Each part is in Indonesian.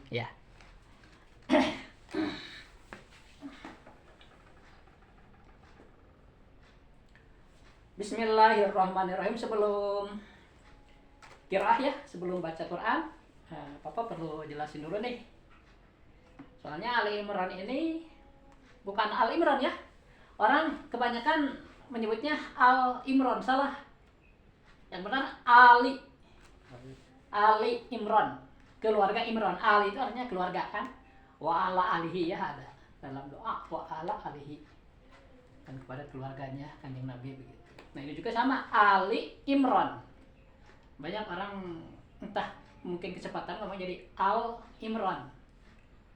Ya. Bismillahirrahmanirrahim. Sebelum qiraah ya, sebelum baca Quran, Papa perlu jelasin dulu nih. Soalnya Ali Imran ini bukan Al Imran ya. Orang kebanyakan menyebutnya Al Imran, salah. Yang benar Ali. Ali Imran, keluarga Imran. Ali itu artinya keluarga kan. Wa ala alihi ya ada dalam doa wa ala alihi. Dan kepada keluarganya Kanjeng Nabi begitu. Nah ini juga sama Ali Imran. Banyak orang entah mungkin kecepatan ngomong jadi Al Imran,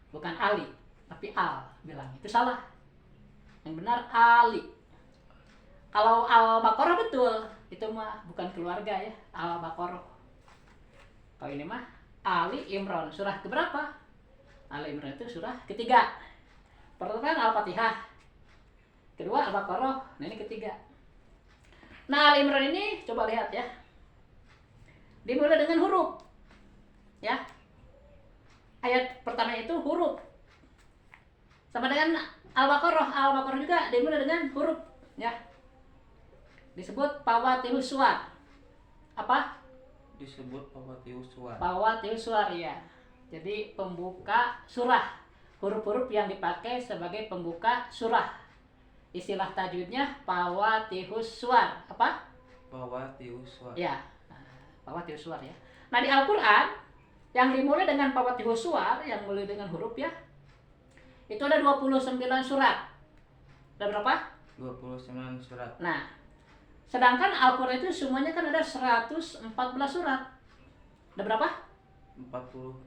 bukan Ali tapi Al bilang itu salah. Yang benar Ali. Kalau Al-Baqarah betul, itu mah bukan keluarga ya, Al-Baqarah. Kalau ini mah Ali Imran, surah keberapa? Ali Imran itu surah ketiga. Pertama kan Al-Fatihah, kedua Al-Baqarah, nah ini ketiga. Nah Ali Imran ini coba lihat ya, dimulai dengan huruf ya. Ayat pertama itu huruf, sama dengan Al-Baqarah. Al-Baqarah juga dimulai dengan huruf ya. Disebut Fawatihus Suwar. Apa? Disebut Fawatihus Suwar. Fawatihus Suwar ya. Jadi pembuka surah. Huruf-huruf yang dipakai sebagai pembuka surah. Istilah tajwidnya Fawatihus Suwar. Apa? Fawatihus Suwar. Ya. Fawatihus Suwar ya. Nah di Al-Qur'an yang dimulai dengan Fawatihus Suwar, yang mulai dengan huruf ya, itu ada 29 surat. Ada berapa? 29 surat. Nah, sedangkan Al-Quran itu semuanya kan ada 114 surat. Ada berapa? 114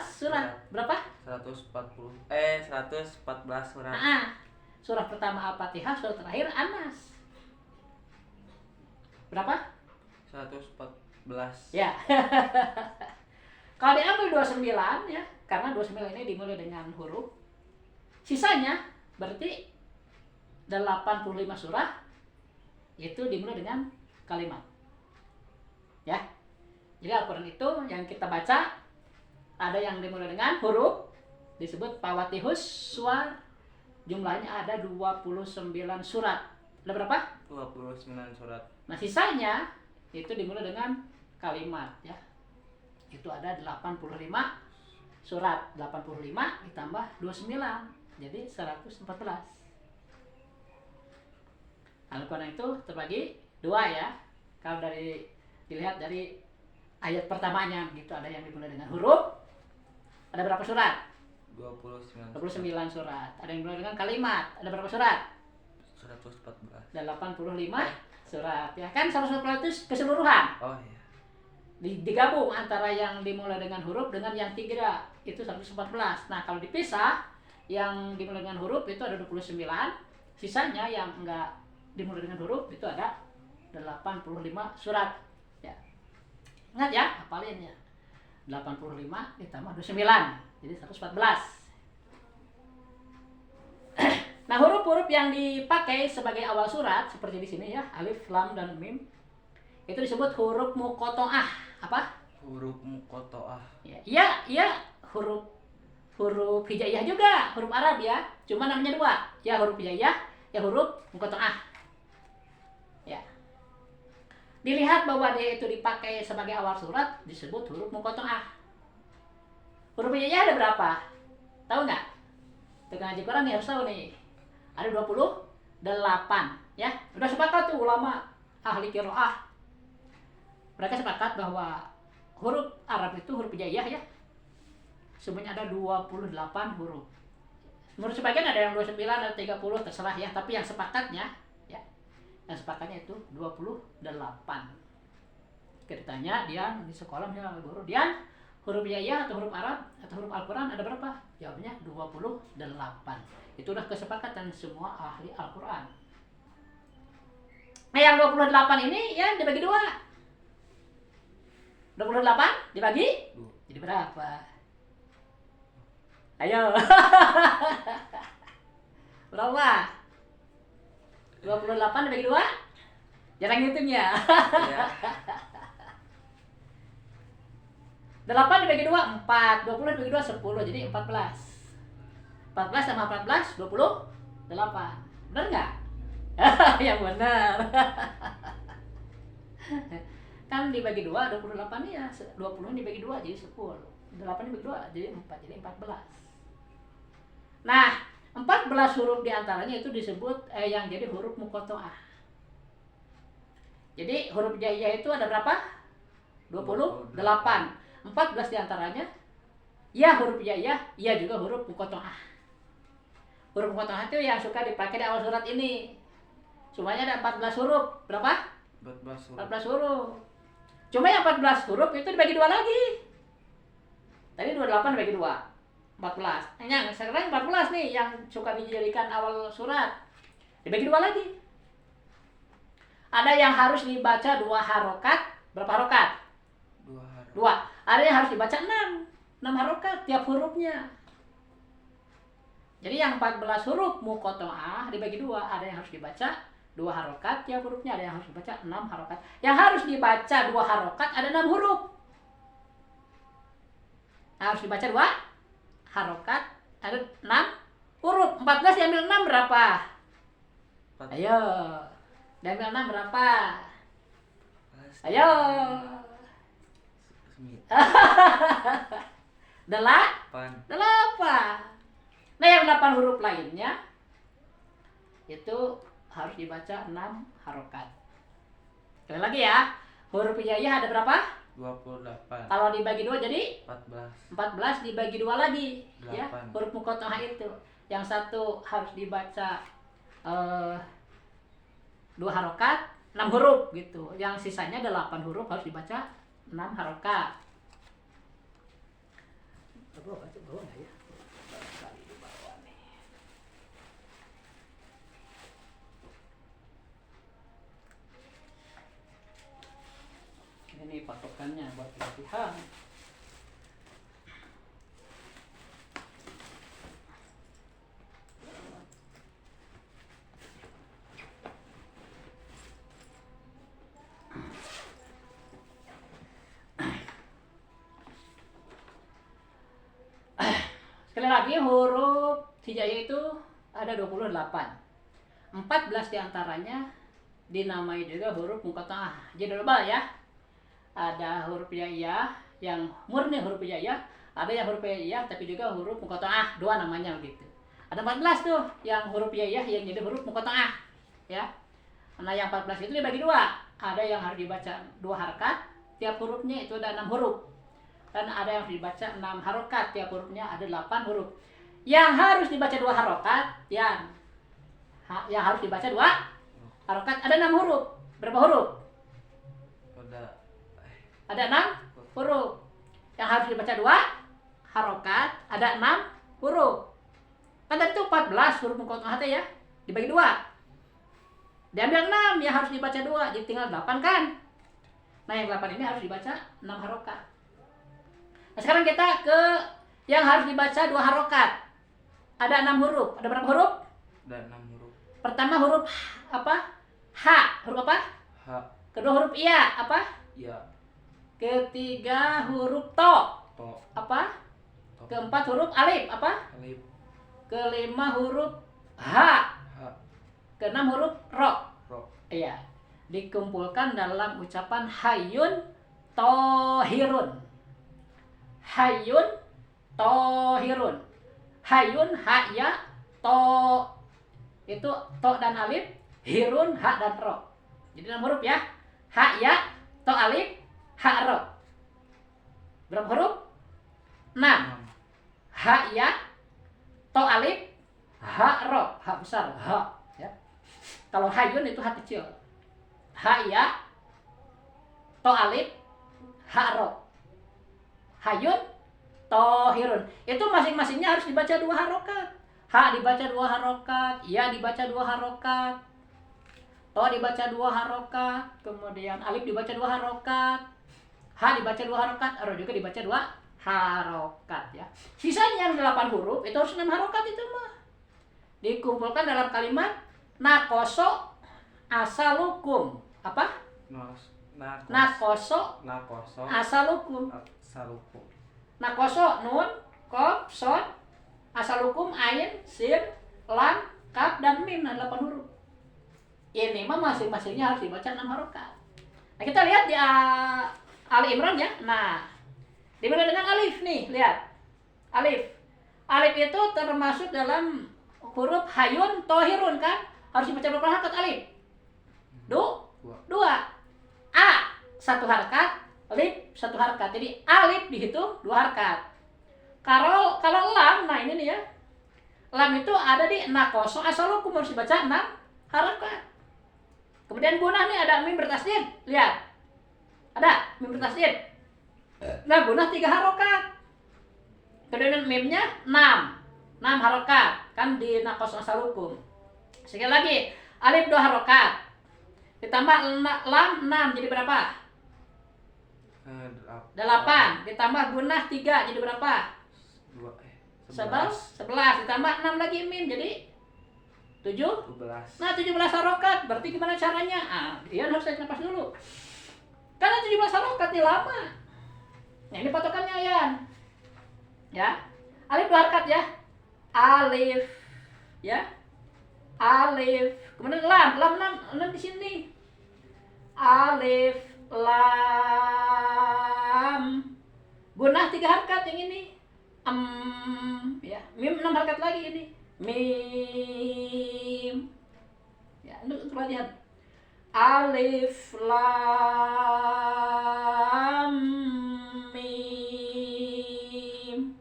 surat. Berapa? 114 surat. Surah pertama Al-Fatihah, surah terakhir An-Nas. Berapa? 114. Ya. Kalau diambil 29 ya, karena 29 ini dimulai dengan huruf. Sisanya berarti 85 surah itu dimulai dengan kalimat. Ya. Jadi Al-Quran itu yang kita baca ada yang dimulai dengan huruf, disebut Fawatihus Suwar. Jumlahnya ada 29 surat. Ada berapa? 29 surat. Nah sisanya itu dimulai dengan kalimat ya. Itu ada 85 surat. 85 ditambah 29 jadi 114. Al-Quran itu terbagi dua ya. Kalau dilihat dari ayat pertamanya gitu, ada yang dimulai dengan huruf. Ada berapa surat? 29 surat. Ada yang dimulai dengan kalimat. Ada berapa surat? 114. 85 surat. Ya kan 114 itu keseluruhan. Oh iya. Digabung antara yang dimulai dengan huruf dengan yang tiga, itu 114. Nah, kalau dipisah, yang dimulai dengan huruf itu ada 29, sisanya yang enggak dimulai dengan huruf itu ada 85 surat. Ya. Ingat ya, hafalin ya. 85 ditambah 29, jadi 114. Nah, huruf-huruf yang dipakai sebagai awal surat seperti di sini ya, alif, lam, dan mim, itu disebut huruf muqatta'ah. Apa? Huruf muqatta'ah. Iya, huruf hijaiyah juga, huruf Arab ya. Cuma namanya dua, ya huruf hijaiyah, ya huruf muqatta'ah. Ya. Dilihat bahwa dia itu dipakai sebagai awal surat disebut huruf muqatta'ah. Huruf hijaiyah ada berapa? Tahu nggak? Tukang ngaji Quran nih harus tahu nih. Ada 28 ya. Udah sepakat tuh ulama ahli qiraah. Mereka sepakat bahwa huruf Arab itu huruf hijaiyah ya. Semuanya ada 28 huruf. Menurut sebagian ada yang 29, ada 30, terserah ya, tapi yang sepakatnya ya. Yang sepakatnya itu 28. Kita ditanya dia di sekolah misalnya guru, dia huruf hijaiyah atau huruf Arab atau huruf Al-Quran ada berapa? Jawabnya 28. Itu udah kesepakatan semua ahli Al-Quran. Nah yang 28 ini ya dibagi dua. 28 dibagi jadi berapa? Ayo. Berapa? 28 dibagi dua? Jarang ngitungnya. Iya. 8 dibagi 2, 4. 20 dibagi 2, 10. Jadi 14. 14 sama 14, 28. Benar nggak? Yang benar. Kan dibagi 2, 28 ya. 20 dibagi 2 jadi 10. 8 dibagi 2 jadi 4, jadi 14. Nah, 14 huruf diantaranya itu disebut yang jadi huruf muqatta'ah. Jadi huruf hijaiyah itu ada berapa? 28. 14 diantaranya ya huruf hijaiyah, ya juga huruf muqatta'ah. Huruf muqatta'ah itu yang suka dipakai di awal surat ini. Semuanya ada 14 huruf. Berapa? 14 huruf. 14 huruf. Cuma yang 14 huruf itu dibagi 2 lagi. Tadi 28 dibagi 2. 14. Yang sekarang 14 nih yang suka dijadikan awal surat. Dibagi 2 lagi. Ada yang harus dibaca 2 harokat. Berapa harokat? 2 huruf. 2. Ada yang harus dibaca 6. 6 harokat tiap hurufnya. Jadi yang 14 huruf muqatta'ah dibagi 2. Ada yang harus dibaca 2 harokat tiap hurufnya. Ada yang harus dibaca 6 harokat. Yang harus dibaca 2 harokat ada 6 huruf. Harus dibaca 2 harokat ada 6 huruf. 14 diambil 6 berapa? 4. Ayo. Diambil 6 berapa? Ayo. 8. 8. Nah yang 8 huruf lainnya itu harus dibaca 6 harokat. Sekali lagi ya. Huruf hijaiyah ada berapa? 28. Kalau dibagi 2 jadi 14. 14 dibagi 2 lagi. 8. Ya, huruf muqatta'ah itu. Yang satu harus dibaca 2 harokat, 6 huruf gitu. Yang sisanya ada 8 huruf harus dibaca 6 harokat. Bawa nggak ya? Kali di bawah nih. Ini patokannya buat latihan. Sekali lagi huruf hijaiyah itu ada 28. 14 diantaranya dinamai juga huruf muqatta'ah. Jadi double ya. Ada huruf hijaiyah yang murni huruf hijaiyah, ada yang huruf hijaiyah tapi juga huruf muqatta'ah, 2 namanya begitu. Ada 14 tuh yang huruf hijaiyah yang jadi huruf muqatta'ah ya. Nah yang 14 itu dibagi 2. Ada yang harus dibaca 2 harakat, tiap hurufnya itu ada 6 huruf. Dan ada yang harus dibaca 6 harokat, tiap hurufnya ada 8 huruf. Yang harus dibaca 2 harokat, yang harus dibaca 2 harokat ada 6 huruf. Berapa huruf? Ada 6 huruf. Yang harus dibaca 2 harokat ada 6 huruf. Kan tadi itu 14 huruf muqatta'ah ya, dibagi 2. Diambil 6 yang harus dibaca 2, jadi tinggal 8 kan. Nah yang 8 ini harus dibaca 6 harokat. Nah sekarang kita ke yang harus dibaca 2 harokat. Ada 6 huruf. Ada berapa huruf? Ada 6 huruf. Pertama huruf apa? H. Huruf apa? H. Kedua huruf iya apa? Ya. Ketiga huruf to. To. Apa? To. Keempat huruf alif apa? Alif. Kelima huruf H. H. Keenam huruf ro. Ro. Iya. Dikumpulkan dalam ucapan hayyun tohirun. Hayyun tohirun. Hayyun ha ya to itu to dan alif, hirun ha dan ro. Jadi 6 huruf ya. Ha ya to alif ha ro. Berapa huruf? 6. Ha ya to alif ha ro. Ha besar ha ya. Kalau hayyun itu ha kecil. Ha ya to alif ha ro. Hayyun tohirun. Itu masing-masingnya harus dibaca 2 harokat. Ha dibaca 2 harokat, ya dibaca 2 harokat, to dibaca 2 harokat, kemudian alif dibaca 2 harokat, ha dibaca 2 harokat, ro juga dibaca 2 harokat ya. Sisanya yang 8 huruf itu harus 6 harokat itu mah. Dikumpulkan dalam kalimat nakoso asalukum. Apa? Nakoso Nakoso asalukum. asalukum. Nakoso nun, kof, sod, asalukum, ain, sin, lam, kaf, dan mim. Nah, 8 huruf. Ini mah masing-masingnya harus dibaca 6 harokat. Nah, kita lihat di Ali Imran ya. Nah, dimulai dengan alif nih, lihat. Alif. Alif itu termasuk dalam huruf hayun tohirun kan? Harus dibaca berapa harokat alif? Dua. A 1 harokat, alif 1 harokat. Jadi alif dihitung 2 harokat. Kalau lam, nah ini nih ya. Lam itu ada di nakoso asalukum, harus dibaca 6 harokat. Kemudian gunah nih ada mim bertasdid. Lihat. Ada mim bertasdid. Nah, gunah 3 harokat. Kemudian mimnya 6 harokat. Kan di nakoso asalukum. Sekali lagi, alif 2 harokat. Ditambah lam 6 jadi berapa? 8. Ditambah gunah 3 jadi berapa? 11. Ditambah 6 lagi mim jadi 17. Nah, 17 harokat. Berarti gimana caranya? Ian harus tarik nafas dulu. Karena 17 harokat ini lama. Nah, ini patokannya Ian. Ya. Alif 2 harokat ya. Alif. Ya. Alif. Kemudian lam 6 di sini. Alif, lam. Gunah 3 harokat yang ini. Ya. Mim 6 harokat lagi ini. Mim. Ya, untuk latihan. Alif, lam, mim.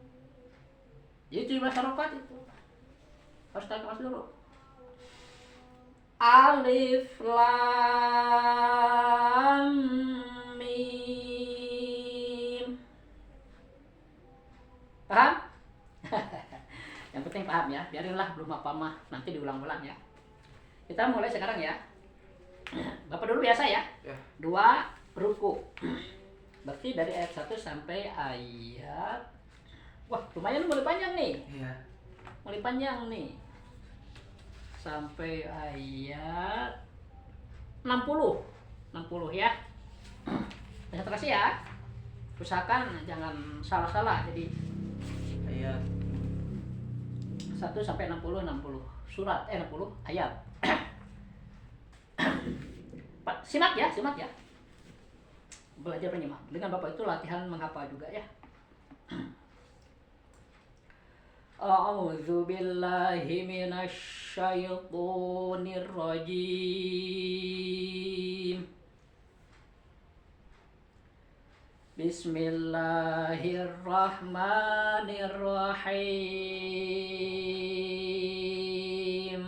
Jadi 17 harokat itu. Harus tarik nafas dulu. Alif, lam, mim. Paham? Yang penting paham ya. Biarinlah belum apa mah nanti diulang-ulang ya. Kita mulai sekarang ya. Bapak dulu biasa ya. 2 ruku. Berarti dari ayat 1 sampai ayat. Wah, lumayan mulai panjang nih. Iya. Mulai panjang nih. Sampai ayat 60 ya. Konsentrasi ya. Usahakan jangan salah-salah. Jadi Ayat 1 sampai 60 surat 60 ayat. Simak ya. Belajar penyimak. Dengan Bapak itu latihan menghafal juga ya. A'udzu billahi minasy syaithanir rajim. Bismillahirrahmanirrahim.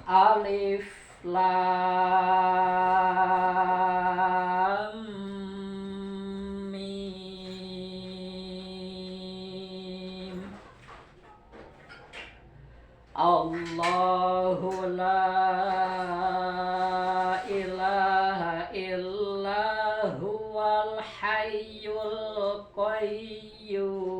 Alif, lam, mim. Allahu la ilaha illa huwal hayyul qayyum.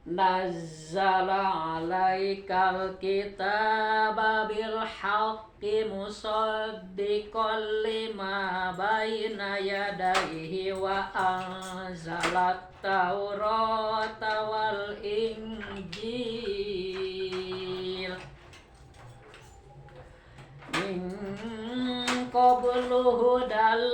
Nazzala alaikal kitaba bil haqqi musaddiqan lima baina yadayhi wa anzalat taurata wal injil min qablu hudal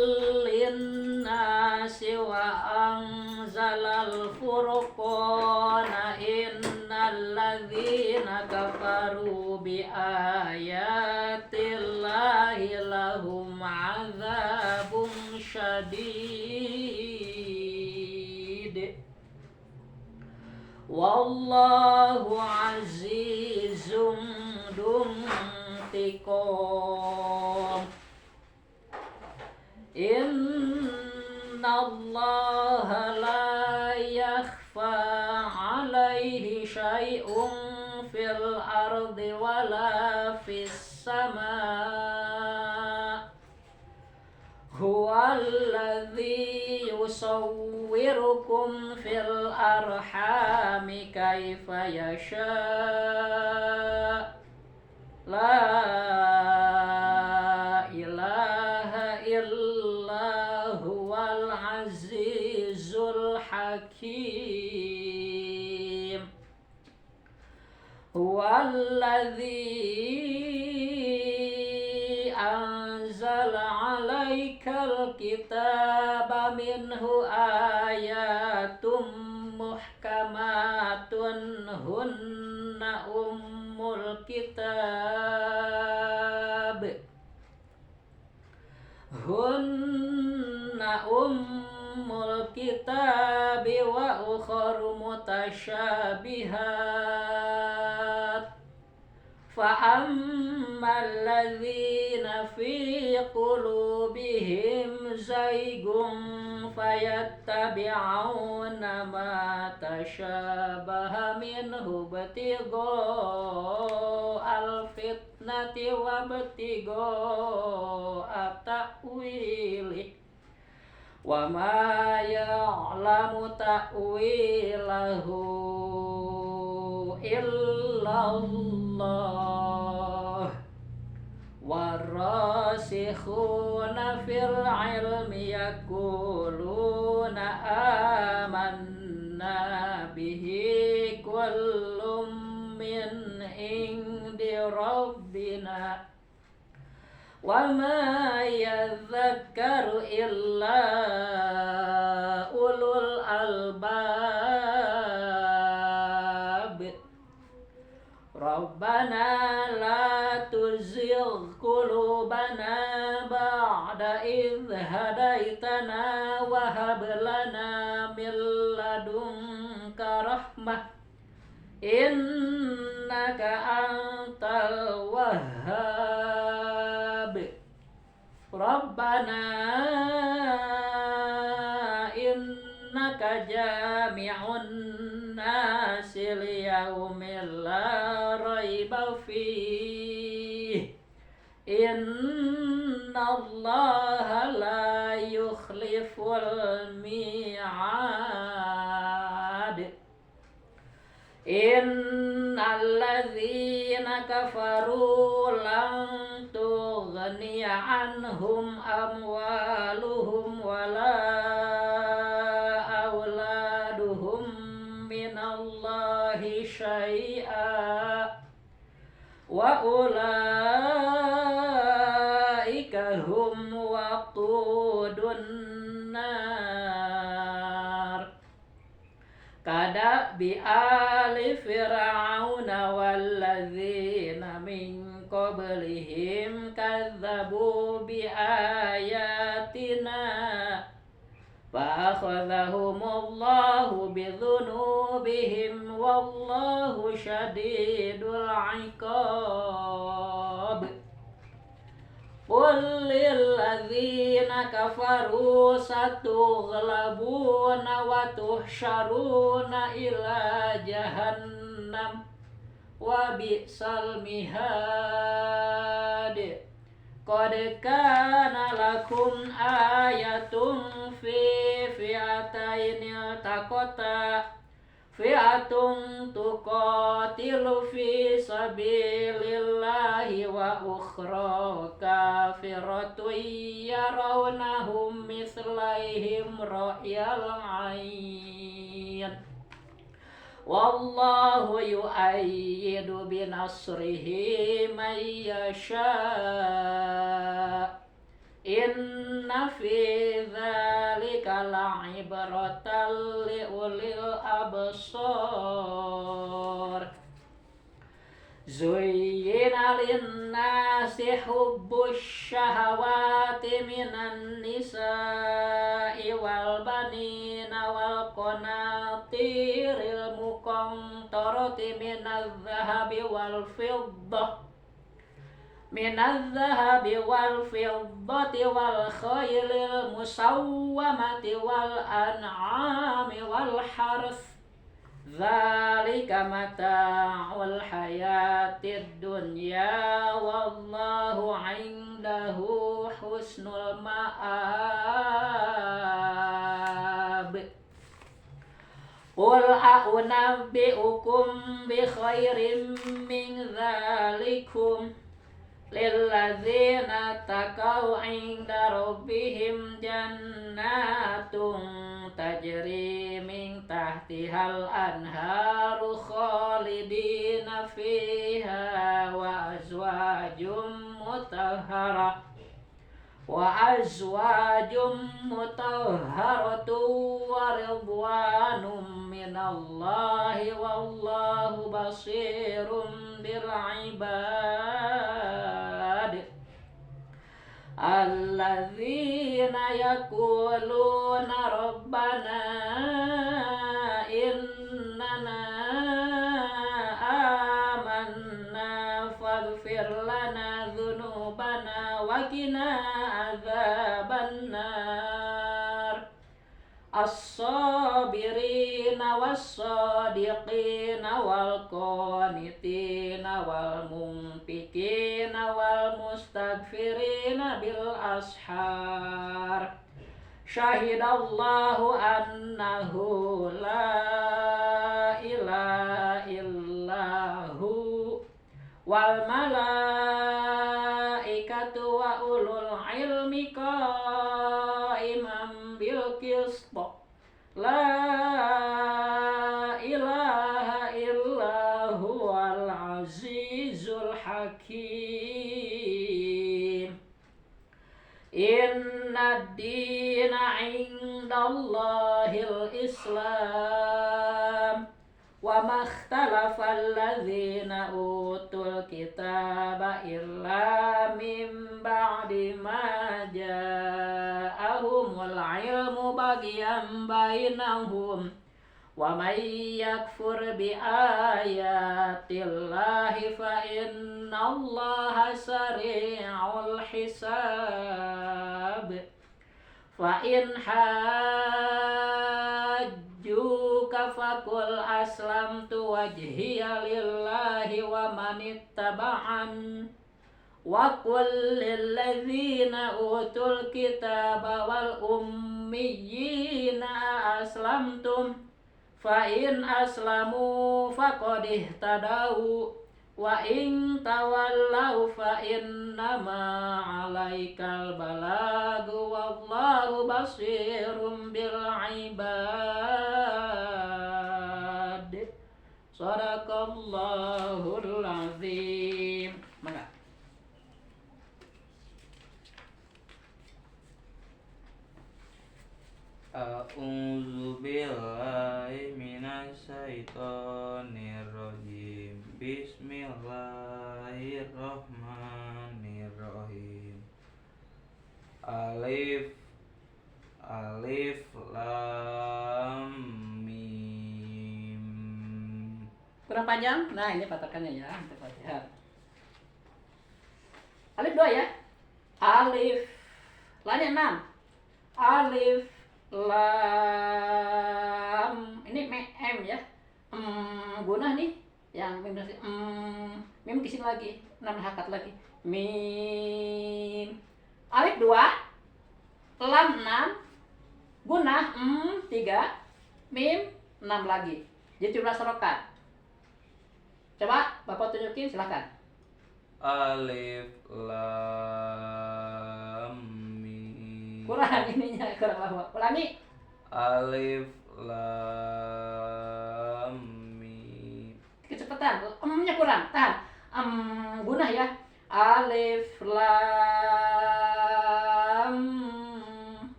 linnasi wa anzalal furqana innal ladzina kafaru bi ayatillahi lahum adzabun syadid wallahu azizun dzuntiqam. Innallaha la yakhfa alaihi syai'un fil ardi wala fis sama'. Huwallazi yusawwirukum fil arhami kaifa yasha'. La الحكيم هو الذي أنزل عليك الكتاب منه آيات محكمات هن أم الكتاب وأخر متشابهات فأما الذين في قلوبهم زيغ فيتبعون ما تشابه منه ابتغاء الفتنة وابتغاء تأويله وما يعلم تأويله إلا الله والراسخون في العلم يقولون آمنا به كل من عند ربنا وما يذكر إلا أولو الألباب ربنا لا تزغ قلوبنا بعد إذ هديتنا وهب لنا من لدنك رحمة إنك أنت الوهاب ربنا إنك جامع الناس ليوم لا ريب فيه إن الله لا يخلف الميعاد إن الذين كفروا لن تغني عنهم أموالهم ولا أولادهم من الله شيئا وأولئك هم وقود النار كدأب آل فرعون والذين من قبلهم كذبوا بآياتنا فأخذهم الله بذنوبهم والله شديد العقاب قل للذين كفروا ستغلبون وتحشرون إلى جهنم وبئس المهاد قد كان لكم آية في فئتين التقتا فئة تقاتل في سبيل الله وأخرى كافرة يرونهم مثليهم رأي العين والله يؤيد بنصره من يشاء إن في ذلك لعبرة لأولي الأبصار زين للناس حب الشهوات من النساء والبنين والقناطير المقنطرة من الذهب والفضة والخيل المسومة والأنعام والحرث ذلك متاع الحياة الدنيا والله عنده حسن المآب قل أنبئكم بخير من ذلكم للذين اتقوا عند ربهم جنات تجري من tahtihal anharu khalidina fiha wa azwajum mutahhara wa ridwanum minallahi wallahu basirum bil ibad. Alladzina yaquluna rabbana innana amanna faghfir lana dzunubana wa qina adzabannar. As-sabirina was-sadiqina wal-qanitina wal-munfikina wal-mustaghfirina bil ashar. Syahidallahu annahu la ilaha illahu wal malaikatu wa ulul ilmi qaiman bil qist. La ilaha illa huwal azizul hakim. Inna ad-dina 'indallahil Islam wa makhtalafa alladzina utul kitaba illa min ba'di ma ja'ahumul ilmu baghyan bainahum wa may yakfur bi ayatillahi fa innallaha sari'ul hisab. Fa in hajjuka faqul aslamtu wajhiya lillahi wa manittaba'an wa qul lil ladzina utul kitaba wal ummiyina aslamtum fa in aslamu faqad ihtadaw wa in tawallaw fa innama 'alaikal balagu wallahu basirum bil ibad. Shadaqallahul azim. Mangga. A'udzu billahi minasy syaithanir rajim. Bismillahirrahmanirrahim. Alif Alif Lam Mim. Kurang panjang? Nah, ini patokannya ya, untuk Fatihah. Alif 2 ya. Alif. Lainnya 6. Alif Lam. Ini M ya. Gunah nih yang mim mim kesini lagi, 6 hakat lagi. Mim. Alif 2, lam 6, gunah 3, mim 6 lagi. Jadi 17 harokat. Coba Bapak tunjukin, silakan. Alif Lam Mim. Kurang ininya, kurang lama. Ulangi. Alif Lam Mim. Kecepatan, nya kurang. Tahan. Gunah ya. Alif Lam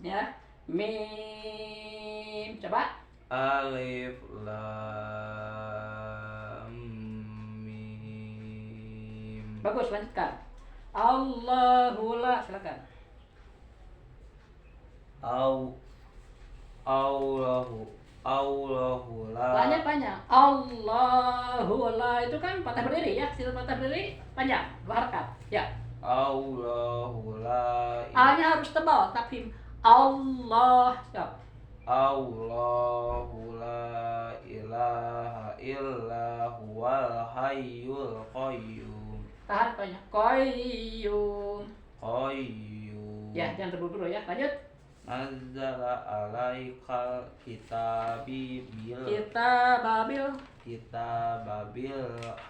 ya. Mim. Coba. Alif Lam Mim. Bagus, lanjutkan. Allahu la, silakan. Allahu la. La-nya panjang. Allahu la itu kan patah berdiri ya. Sila patah berdiri panjang, 2 harakat. Ya. Allahu la. A-nya harus tebal, tapi Allah. Ya. Allahu la ilaha illa huwal hayyul qayyum. Tahan panjang. Qayyum. Qayyum. Ya, jangan terburu-buru ya. Lanjut. Nazzala alaikal kitabi bil Kita babil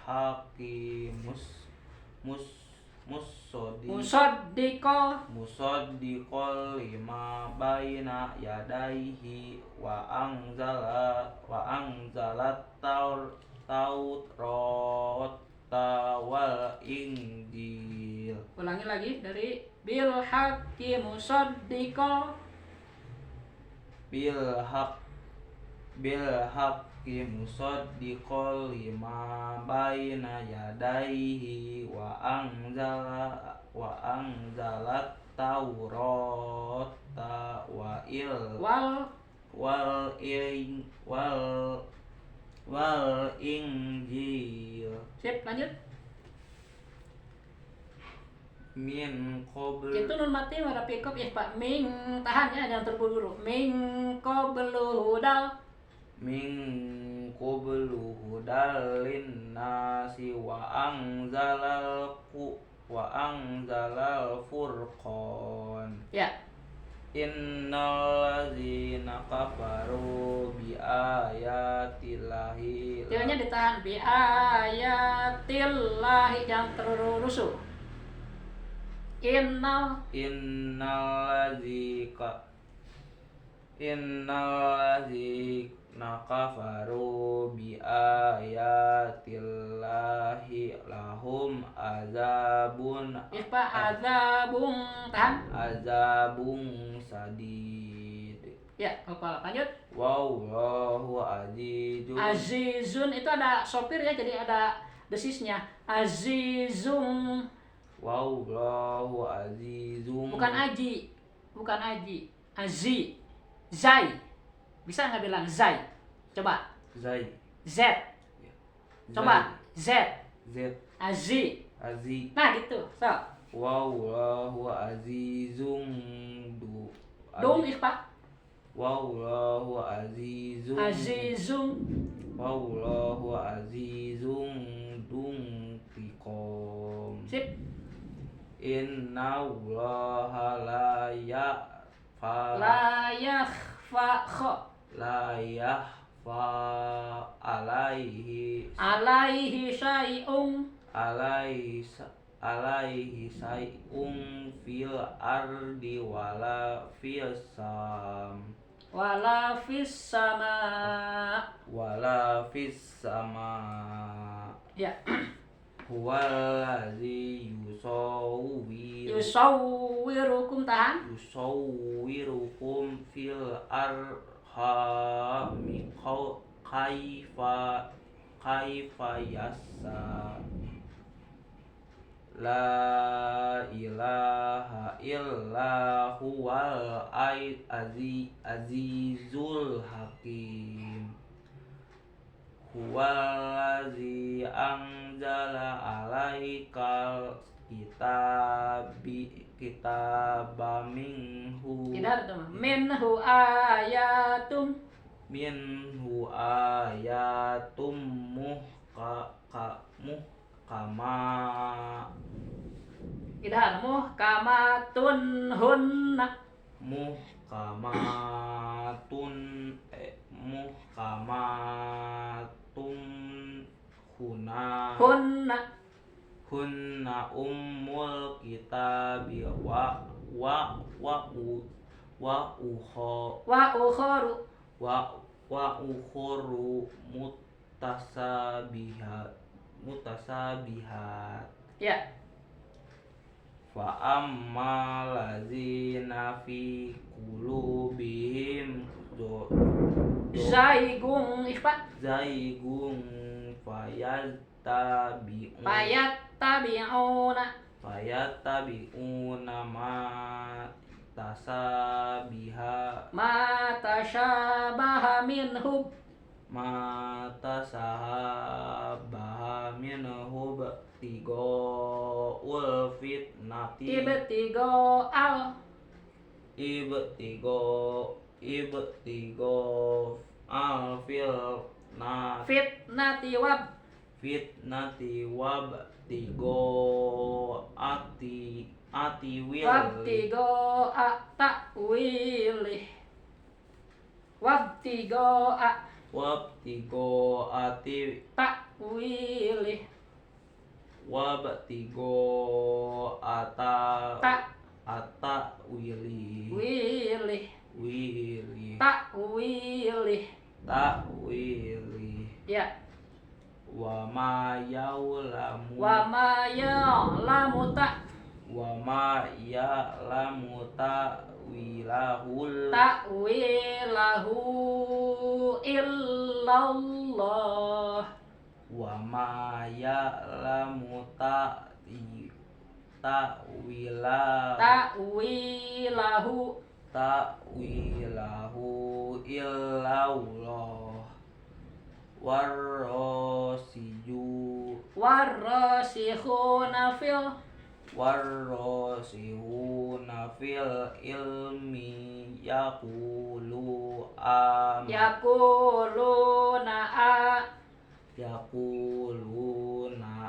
haqqi musaddiqal lima baina yadayhi wa anzalat taurata wal injil. Ulangi lagi dari bil haqqi musaddiqal bil haqqi musaddiqal lima baina yadayhi wa anzalat taurata wal injil. Sip, lanjut. Min qabl Itu nun mati warna pikop ya Pak. Ming tahan ya, jangan terburu dulu. Ming qablu hudal. min qablu hudal linnasi wa anzalal furqan. Ya. Innal ladzina kafaru bi ayatillahi Tilnya ditahan bi ayatillahi, jangan terlalu rusuh. Innal ladzina kafaru bi ayatillahi lahum azabun Ipa azabung tahan. azabun sadid. Ya, kepala lanjut. Wallahu azizun. Azizun itu ada sopir ya, jadi ada desisnya. Azizung. Wallahu azizun. Bukan aji. Azi. Zai. Bisa nggak bilang zai? Coba. Zai. Z. Coba. Z. Azi. Azi. Nah gitu. So. Wallahu azizun Dong Ipa. Wallahu azizun. Azizung. Wallahu azizun duntiqom. Sip. Inna allaha la yakhfa alaihi syai'un fil ardi wala fis sama. Ya. Huwallazi Yusawwirukum tahan. yusawwirukum fil arhami kaifa yasha. La ilaha illa huwal azizul hakim. Huwallazi anzala alaikal kitaba minhu ayatum muhkamatun hunna. Muhkamatun hunna ummul kitabi wa ukhoru mutasabihat. Ya. Fa amma lazina fi qulubihim Zaigung Ipa. zaigun fayattabi'una ma tasyabaha minhu ibtigo'ul fitnati ibtigo al fitnati wab tigo ati wil wabtigo ata Tak wili wilih. wili Tak wilih. Ya. wa ma yaulamu Wa ma ya'lamu tak wa ma ya'lamu ta'wilahul ta'wilahu illallah. wa ma ya'lamu Ta'wilahu ta'wilahu illallah warrasikhuna fil ilmi yaquluna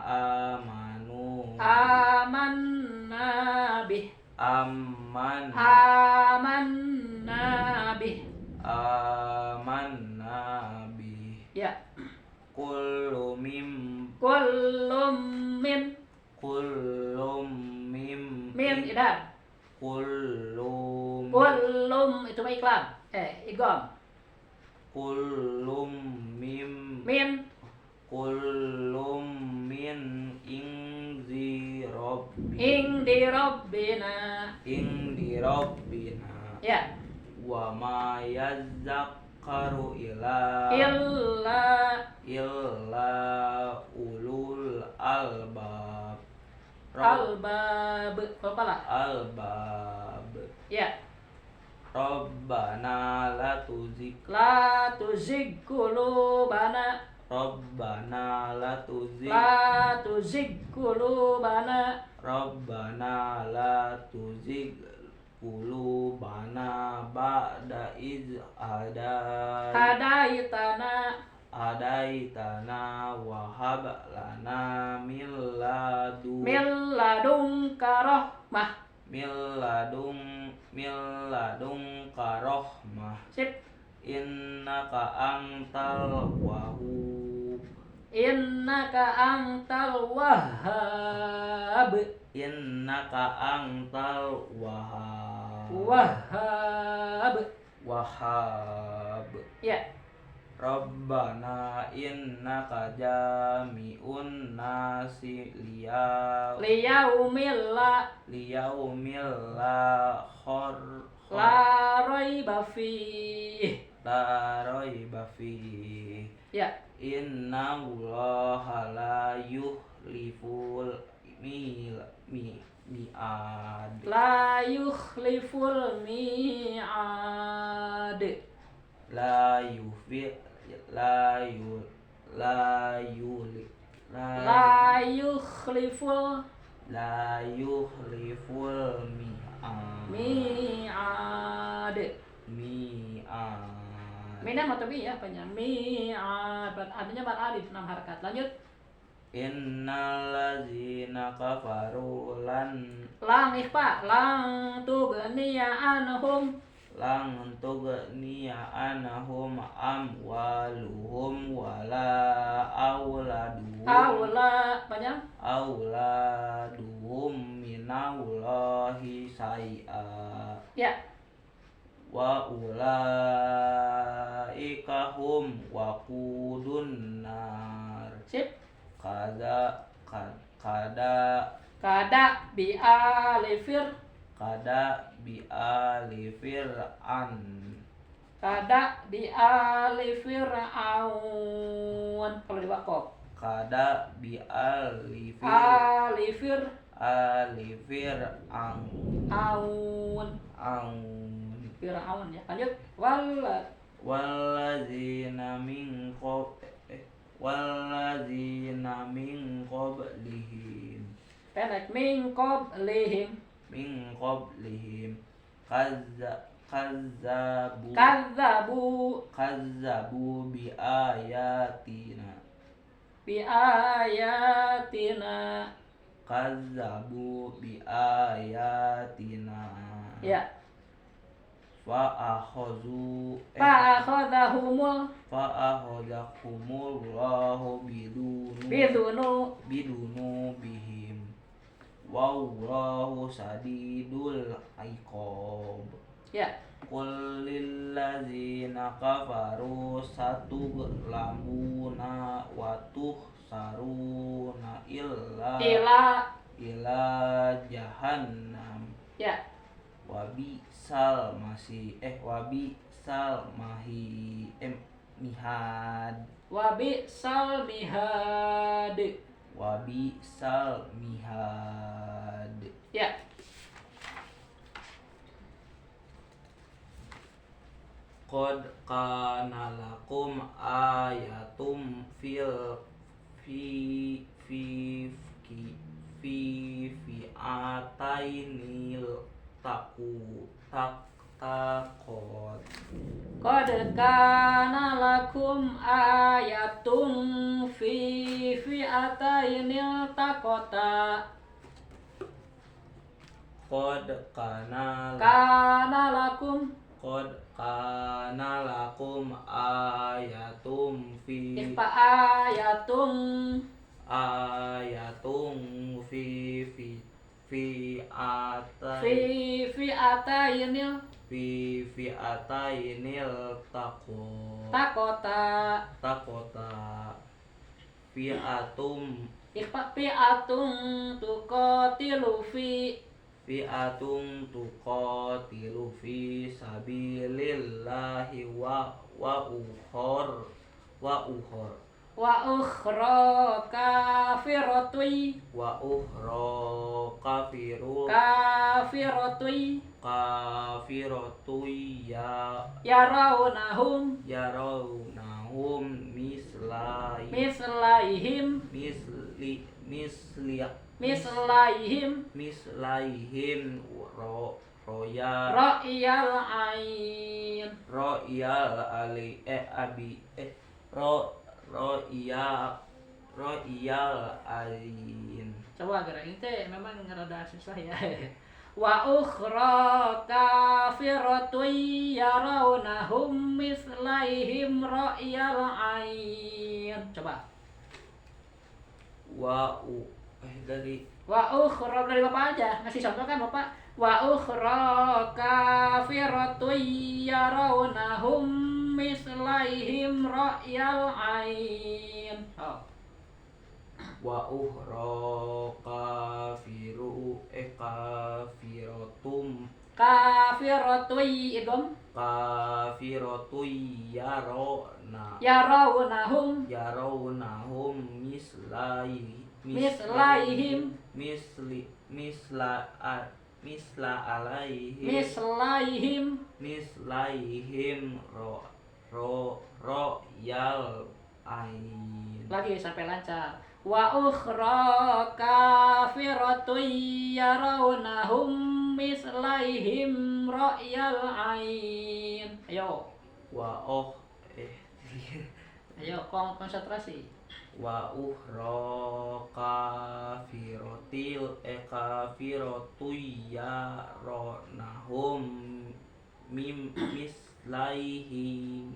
amanu amanna bih. amanna bih Ya. kullu mim Kullum min idan. kullum Kullum itu mah iklan. Igom. kullum Min kullum min indi rabbina. Ya. wa ma yazzakaru illa ulul albab Albab. Kepala. albab Ya. Rabbana la tuzigh qulubana. Rabbana la tuzigh qulubana ba'da iz hadaitana wa hab lana min ladunka rahmah. Sip. innaka antal wahhab Innaka antal wahhab. Ya. Rabbana innaka jami'un nasi Liyaumil la raiba fihi. Ya. Inna allaha la yuhliful mi'ad La yukhliful mi'ad. la yufi la yu la yuli La yukhliful la yuhliful mi'ad. mi'ad Mina atau bi ya apanya? Mi'ad. Artinya alif 6 harakat. Lanjut. innal ladzina kafaru Lang ikhfa. Lang tughniya anhum amwaluhum wala auladuhum minallahi syai'a Ya. wa ulaika hum waqudun nar Sip. kada bi ali fir'aun. Kalau di wakaf. kada bi ali Aun. Fir'aun ya. Lanjut. walladzina min qablihim Pendek. Min qablihim kazzabu bi ayatina ya. fa'akhadhahumullahu bidunubihim wallahu sadidul iqab. Ya. Qul lillazina kafaru satughlabuna wa tuhsaruna illa jahannam. Ya. Wabisal mihad. Wabisal mihad. Ya. Qad kana lakum ayatum fi fi'atainil taqot. Qad kana lakum ayatun fi fi'atainil taqota. Qad kana lakum ayatum fi fi'atainil taqota. Fi'atum tuqatilu fi sabilillahi wa ukhra kafiratu yarawnahum mislaihim ra'yal ain. Ro'iyal ain. Coba gerak ini memang rada susah ya. Wa ukhra kafiratu yarawnahum mislaihim ra'yal ain. Coba. Wa ukhra dari Bapak aja. Ngasih contoh kan Bapak. Wa ukhra kafiratu yarawnahum mislaihim ra'yal ain. Oh. Wa ukhra kafiratu idom. Kafiratu yarawnahum mislaihim ro'yal ain. Lagi sampai lancar. Wa ukhra kafiratu yarawnahum mislaihim ra'yal ain. Ayo. Ayo konsentrasi. Wa ukhra kafiratu yarawnahum mislaihim.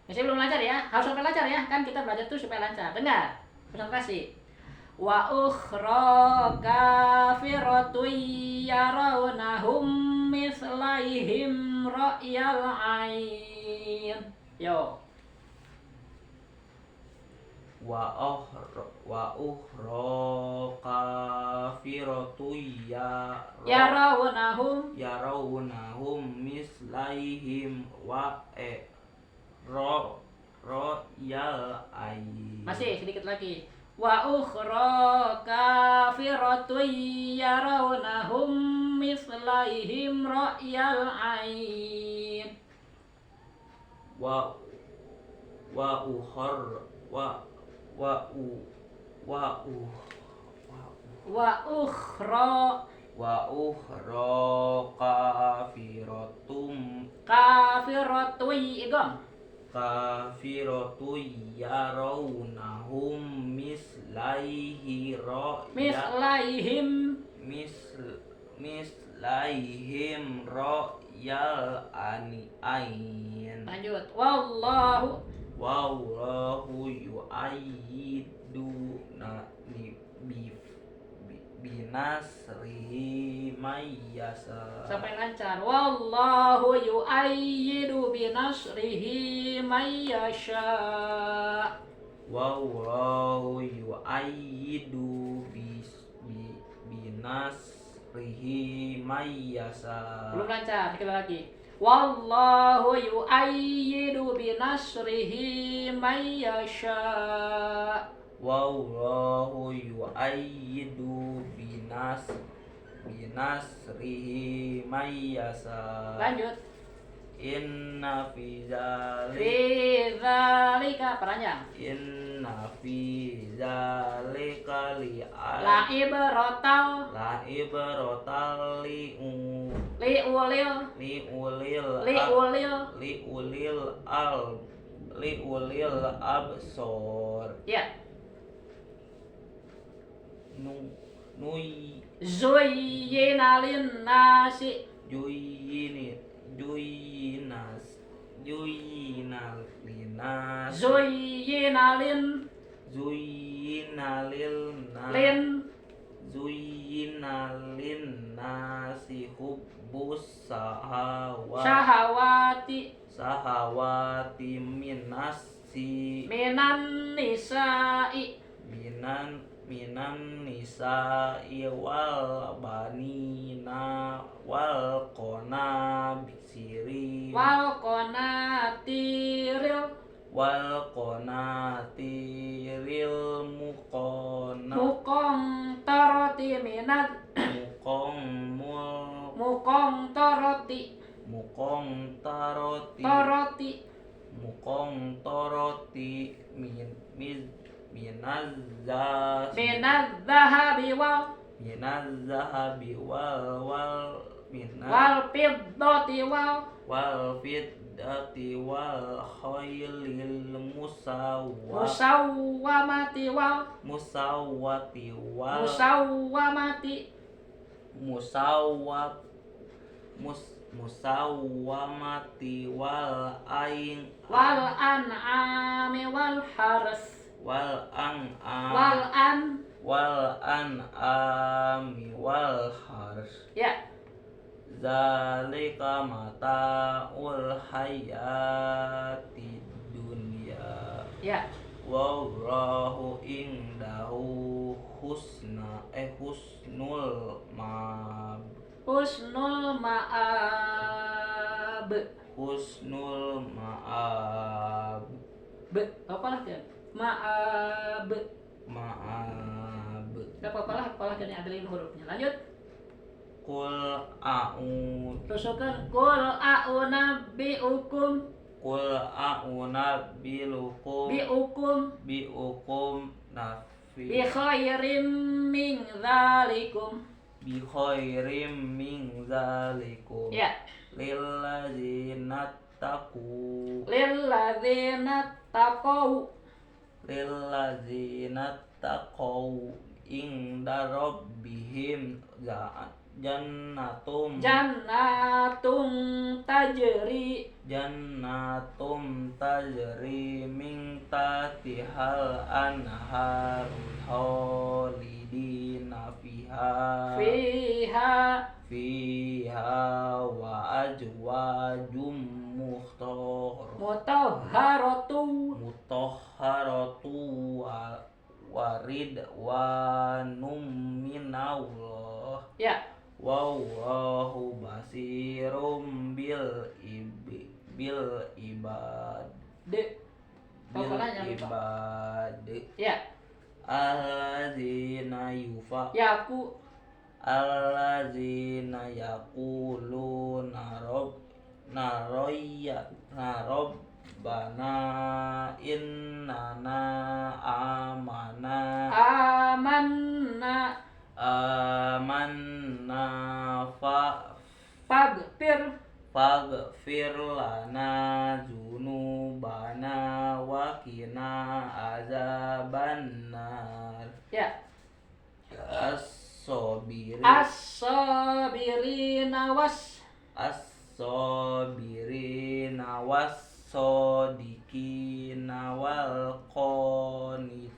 Masih belum lancar ya? Harus sampai lancar ya. Kan kita belajar tuh supaya lancar. Dengar. Konsentrasi. Wa ukhra kafiratu yarawnahum mislaihim ra'yal ain. Yo. Wa ukhra kafiratu yarawnahum mislaihim ro'yal ain. Masih sedikit lagi. Wa ukhra kafiratu yarawnahum mislaihim ra'yal ain. Wa ukhra kafiratu idom. Kafiratu yarawnahum mislaihim mislaihim ro'yal ain. Lanjut. Wallahu Wallahu yu'ayyidu binasrihi mayyasa. sampai lancar. Wallahu yu'ayyidu binasrihi may yasha. Wallahu yu'ayyidu binasrihi mayyasa. Belum lancar, sekali lagi. Wallahu yu'ayyidu binasrihi may yasha. Wallahu yu'ayyidu binasrihi mayyasa. Lanjut. Inna fi zalika Fi dzalika panjang. Inna fi zalika La ibratal la ibratal li ulil li ulil absor. ya. Nuy Zuyyina linnasi juyinal linas zuyyina lin nasi hubbus sahawati minan nisa'i minan nisa'i wal banina wal qanabisiri wal qanatiril muqantarati minat muqantarati minadzahabi minazzahabi wal fiddati wal fiddati wal khaylil musawwamati musawwamati wal an'ami wal haras wal an'ami wal harsh. ya. Zalika mata'ul hayati dunya. ya. Wallahu indahu husnul ma'ab. Apalah kan? Ma'ab. Gak apa-apalah, apalah kan ada 5 hurufnya. Lanjut. Qul a'ud Tusukan qul a'unabbi'ukum bi'ukum nafi bi khairim min dzalikum. bi khairim min zalikum Ya. lilladzina taqu inda rabbihim jannatum tajri min tahtihal anhar khalidina fiha wa ajwajum mutahharatu wa ridwanum minallah. Ya. Wallahu basirum bil ibad. Ya. Alladzina yaquluna rabbana innana amanna faghfir lana dzunubana wa qina azabannar. Ya. as-sabirina as-sabirina was-sodiqina wal qanitina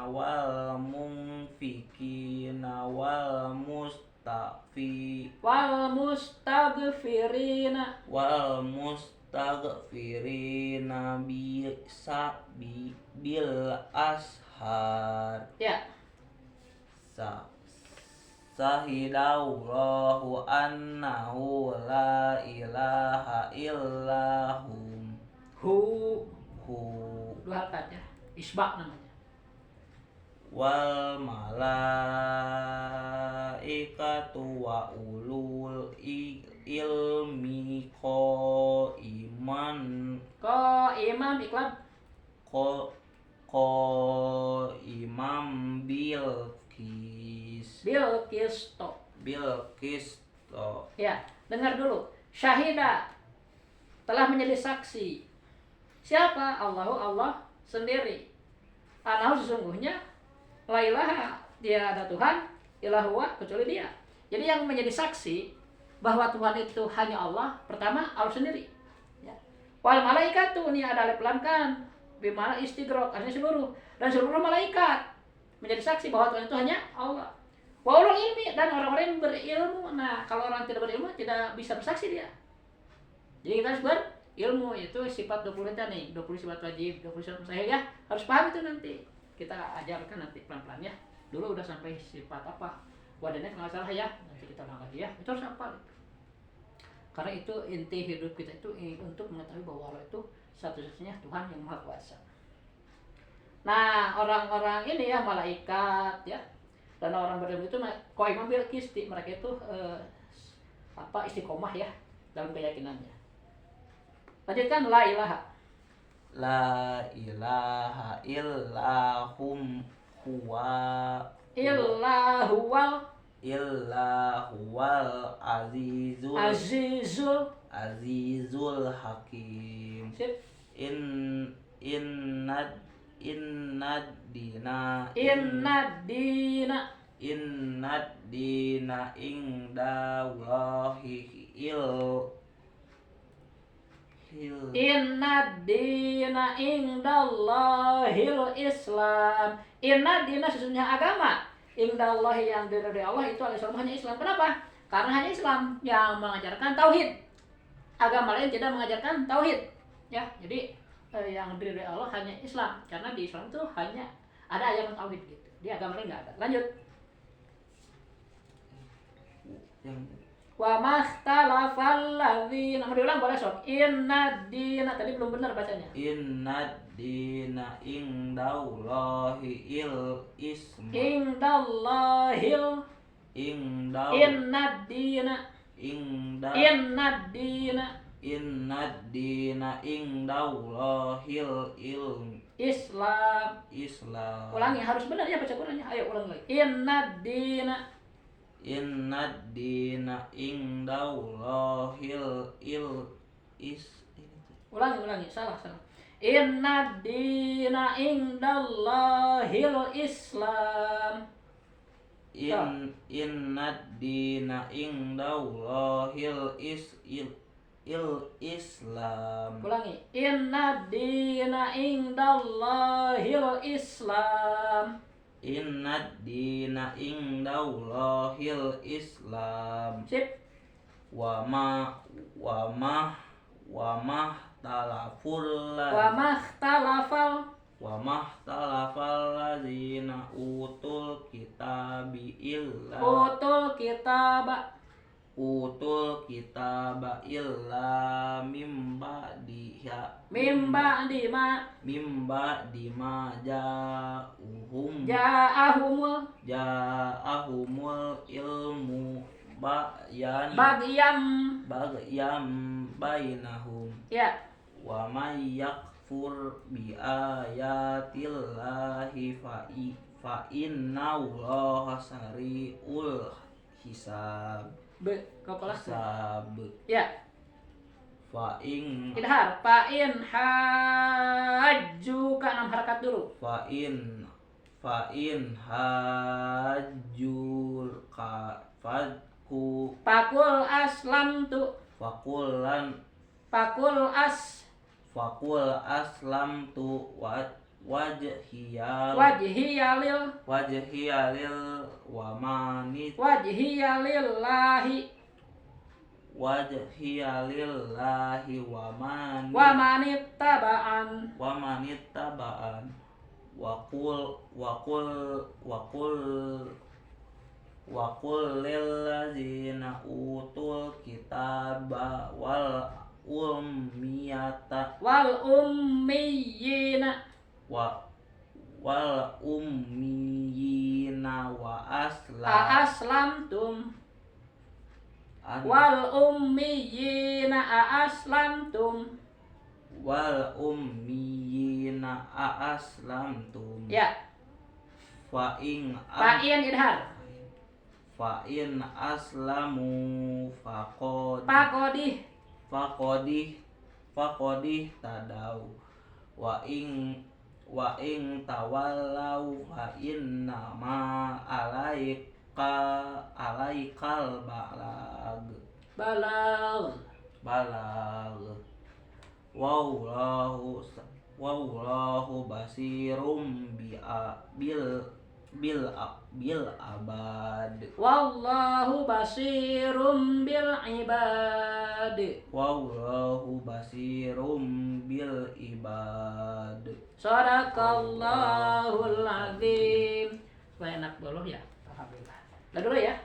wal munfikina wal mustaghfirina wal mustaghfirina bil ashar. Ya. Sahidallahu annahu la ilaha illahum. Hu Hu dua harakat ya. Isbak namanya. wal malaikatu wa ulul ilmi qaiman Imam iklan imam Bilqisto. Bilqisto. Ya, dengar dulu. Syahida telah menjadi saksi. Siapa? Allah sendiri. Anahu sesungguhnya la ilaha, tiada Tuhan ilahuwa kecuali Dia. Jadi yang menjadi saksi bahwa Tuhan itu hanya Allah, pertama Allah sendiri. Ya. Wal malaikatu, ini ada alif lam kan, bimana istighraq, artinya seluruh, dan seluruh malaikat menjadi saksi bahwa Tuhan itu hanya Allah. Wa ulul ilmi, dan orang-orang yang berilmu. Nah, kalau orang tidak berilmu tidak bisa bersaksi dia. Jadi kita harus berilmu, itu sifat 20 kita nih, 20 sifat wajib, 20 sifat mustahil ya. Harus paham itu nanti. Kita ajarkan nanti pelan-pelan ya. Dulu udah sampai sifat apa? Wadahnya kalau salah ya, nanti kita ulang lagi ya. Itu harus hafal itu. Karena itu inti hidup kita itu untuk mengetahui bahwa Allah itu satu-satunya Tuhan yang Maha Kuasa. Nah, orang-orang ini ya, malaikat ya, dan orang berilmu itu qaimah bil qisti, mereka itu istiqomah ya dalam keyakinannya. Lanjutkan la ilaha. La ilaha illahum huwa illa huwal azizul hakim. Sip. Innad dina indallahi Inna dina indallahil Islam. Inna dina sesungguhnya agama indallahi yang dari Allah itu al-Islam, hanya Islam. Kenapa? Karena hanya Islam yang mengajarkan tauhid. Agama lain tidak mengajarkan tauhid. Ya, jadi yang dari Allah hanya Islam. Karena di Islam itu hanya ada ajaran tauhid gitu. Di agama lain nggak ada. Lanjut. Wa makhtalafal ladzina, mau diulang boleh sob. Inna dina, tadi belum benar bacanya. Inna dina indallahi ism. Indallahil. Inna dina indallahil Islam. Ulangi, harus benar ya baca Qurannya. Ayo ulang lagi. Inna dina indallahil ulangi, salah. Inna dina indallahil Islam. Inna dina indallahil Islam. Ulangi. Inna dina indallahil Islam. Inna dina indallahil Islam. Sip. Wa ma talaful wa mahtalafal ladzina utul kitaba illa mimba dima ja'ahumul ilmu Bagyam bainahum. Ya. Wa may yakfur bi ayatillahi fa innallaha sari'ul hisab. Hisab. Ya. Idhar. Fa'in hajjuka, 6 harakat dulu. Fa'in Fa'in hajul ka fadku Pakul aslamtu. Fakul aslamtu wajhiyal lillahi wa manittaba'an wa qul lil ladzina utul kitaba wal ummiyina wa aslamtum ya. Fa'in Idhar. aslamu faqodih tadau wa ing tawallau fa innama alaikal balag wallahu basirum bil abad. Wallahu basirum bil ibad. Sadaqallahul azim. Supaya enak dulu ya. Alhamdulillah. Udah dulu ya.